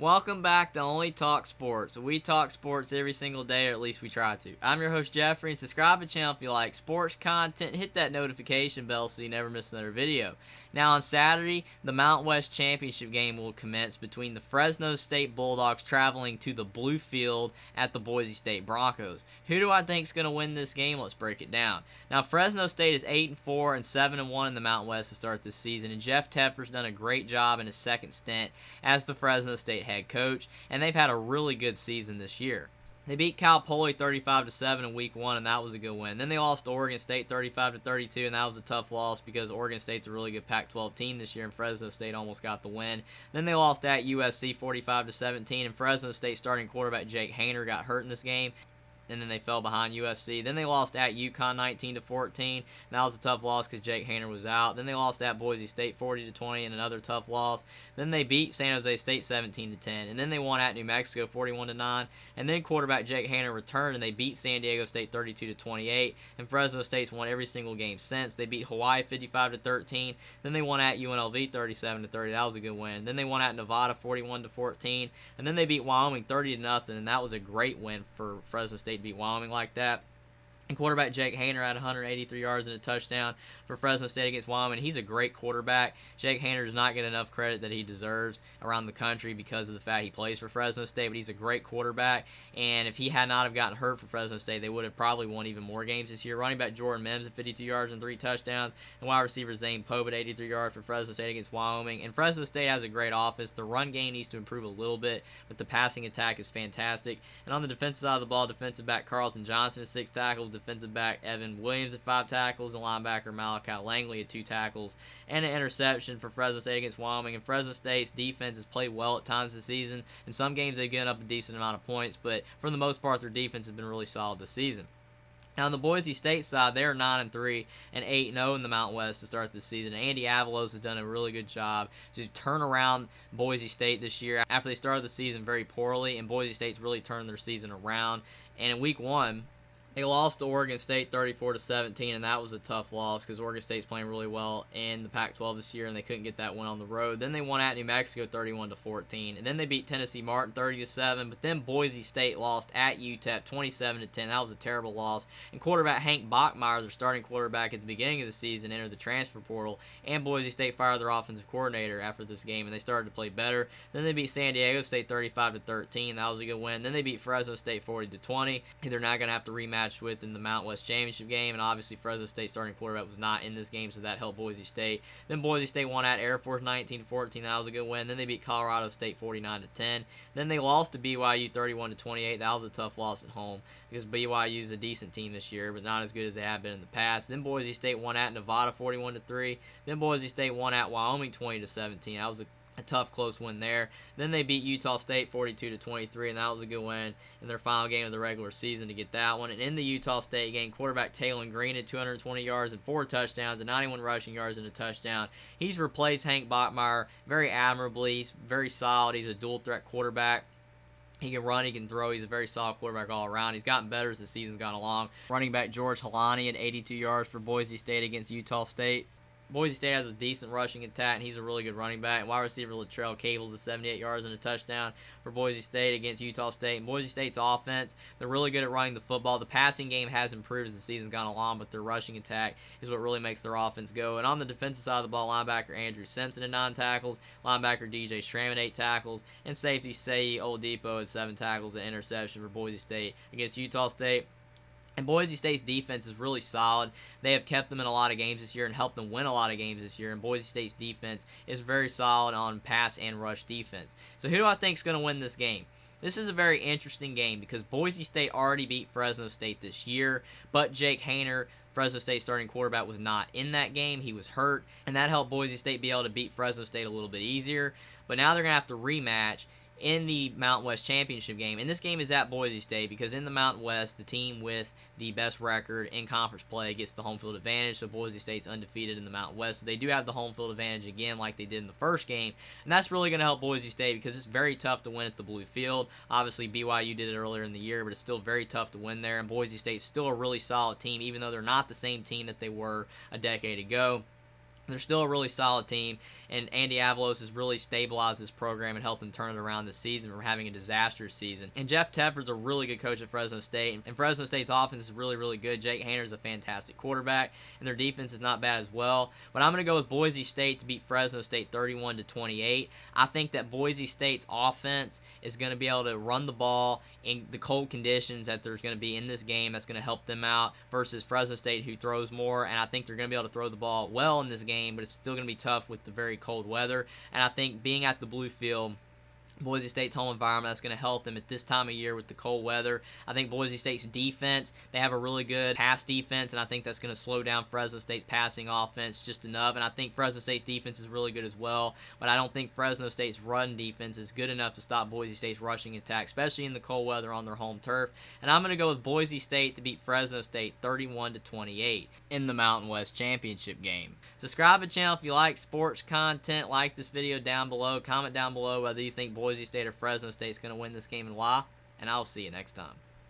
Welcome back to Only Talk Sports. We talk sports every single day, or at least we try to. I'm your host, Jeffrey, and subscribe to the channel if you like sports content. Hit that notification bell so you never miss another video. Now, on Saturday, the Mountain West Championship game will commence between the Fresno State Bulldogs traveling to the Blue Field at the Boise State Broncos. Who do I think is going to win this game? Let's break it down. Now, Fresno State is 8-4 and 7-1 in the Mountain West to start this season, and Jeff Tedford's done a great job in his second stint as the Fresno State head coach, and they've had a really good season this year. They beat Cal Poly 35-7 in week 1, and that was a good win. Then they lost to Oregon State 35-32, and that was a tough loss because Oregon State's a really good Pac-12 team this year, and Fresno State almost got the win. Then they lost at USC 45-17, and Fresno State starting quarterback Jake Haener got hurt in this game, and then they fell behind USC. Then they lost at UConn 19-14. That was a tough loss because Jake Haener was out. Then they lost at Boise State 40-20 and another tough loss. Then they beat San Jose State 17-10, and then they won at New Mexico 41-9. And then quarterback Jake Haener returned and they beat San Diego State 32-28. And Fresno State's won every single game since. They beat Hawaii 55-13. Then they won at UNLV 37-30. That was a good win. Then they won at Nevada 41-14, and then they beat Wyoming 30-0, and that was a great win for Fresno State to beat Wyoming like that. And quarterback Jake Haener had 183 yards and a touchdown for Fresno State against Wyoming. He's a great quarterback. Jake Haener does not get enough credit that he deserves around the country because of the fact he plays for Fresno State, but he's a great quarterback. And if he had not have gotten hurt for Fresno State, they would have probably won even more games this year. Running back Jordan Mims at 52 yards and 3 touchdowns, and wide receiver Zane Pope at 83 yards for Fresno State against Wyoming. And Fresno State has a great offense. The run game needs to improve a little bit, but the passing attack is fantastic. And on the defensive side of the ball, defensive back Carlton Johnson at 6 tackles, defensive back Evan Williams at 5 tackles, and linebacker Malachi Langley at 2 tackles, and an interception for Fresno State against Wyoming. And Fresno State's defense has played well at times this season. In some games they've given up a decent amount of points, but for the most part their defense has been really solid this season. Now, on the Boise State side, they're 9-3 and 8-0 in the Mountain West to start this season. Andy Avalos has done a really good job to turn around Boise State this year after they started the season very poorly, and Boise State's really turned their season around. And in week 1, they lost to Oregon State 34-17, and that was a tough loss because Oregon State's playing really well in the Pac-12 this year, and they couldn't get that win on the road. Then they won at New Mexico 31-14, and then they beat Tennessee Martin 30-7. But then Boise State lost at UTEP 27-10. That was a terrible loss. And quarterback Hank Bachmeier, their starting quarterback at the beginning of the season, entered the transfer portal, and Boise State fired their offensive coordinator after this game, and they started to play better. Then they beat San Diego State 35-13. That was a good win. Then they beat Fresno State 40-20. They're not going to have to rematch with in the Mountain West Championship game, and obviously Fresno State starting quarterback was not in this game, so that helped Boise State. Then Boise State won at Air Force 19-14. That was a good win. Then they beat Colorado State 49-10. Then they lost to BYU 31-28. That was a tough loss at home because BYU is a decent team this year, but not as good as they have been in the past. Then Boise State won at Nevada 41-3. Then Boise State won at Wyoming 20-17. That was a tough, close win there. Then they beat Utah State 42-23, and that was a good win in their final game of the regular season to get that one. And in the Utah State game, quarterback Taylon Green had 220 yards and 4 touchdowns and 91 rushing yards and a touchdown. He's replaced Hank Bachmeier very admirably. He's very solid. He's a dual-threat quarterback. He can run, he can throw. He's a very solid quarterback all around. He's gotten better as the season's gone along. Running back George Halani had 82 yards for Boise State against Utah State. Boise State has a decent rushing attack, and he's a really good running back. Wide receiver Latrell Cables is 78 yards and a touchdown for Boise State against Utah State. And Boise State's offense, they're really good at running the football. The passing game has improved as the season's gone along, but their rushing attack is what really makes their offense go. And on the defensive side of the ball, linebacker Andrew Simpson had 9 tackles, linebacker DJ Schramm 8 tackles, and safety Sei Oladipo had 7 tackles and interception for Boise State against Utah State. And Boise State's defense is really solid. They have kept them in a lot of games this year and helped them win a lot of games this year. And Boise State's defense is very solid on pass and rush defense. So who do I think is going to win this game? This is a very interesting game because Boise State already beat Fresno State this year, but Jake Haener, Fresno State starting quarterback, was not in that game. He was hurt, and that helped Boise State be able to beat Fresno State a little bit easier. But now they're going to have to rematch in the Mountain West Championship game. And this game is at Boise State because in the Mountain West, the team with the best record in conference play gets the home field advantage, so Boise State's undefeated in the Mountain West. So they do have the home field advantage again like they did in the first game, and that's really going to help Boise State because it's very tough to win at the Blue Field. Obviously, BYU did it earlier in the year, but it's still very tough to win there, and Boise State's still a really solid team, even though they're not the same team that they were a decade ago. They're still a really solid team, and Andy Avalos has really stabilized this program and helped them turn it around this season from having a disastrous season. And Jeff Tedford's a really good coach at Fresno State, and Fresno State's offense is really, really good. Jake Haener's a fantastic quarterback, and their defense is not bad as well. But I'm going to go with Boise State to beat Fresno State 31-28. I think that Boise State's offense is going to be able to run the ball in the cold conditions that there's going to be in this game. That's going to help them out versus Fresno State, who throws more, and I think they're going to be able to throw the ball well in this game, but it's still going to be tough with the very cold weather. And I think being at the Blue Field, Boise State's home environment, that's going to help them at this time of year with the cold weather. I think Boise State's defense, they have a really good pass defense, and I think that's going to slow down Fresno State's passing offense just enough. And I think Fresno State's defense is really good as well, but I don't think Fresno State's run defense is good enough to stop Boise State's rushing attack, especially in the cold weather on their home turf. And I'm going to go with Boise State to beat Fresno State 31-28 in the Mountain West Championship game. Subscribe to the channel if you like sports content. Like this video down below. Comment down below whether you think Boise State or Fresno State is going to win this game and why. And I'll see you next time.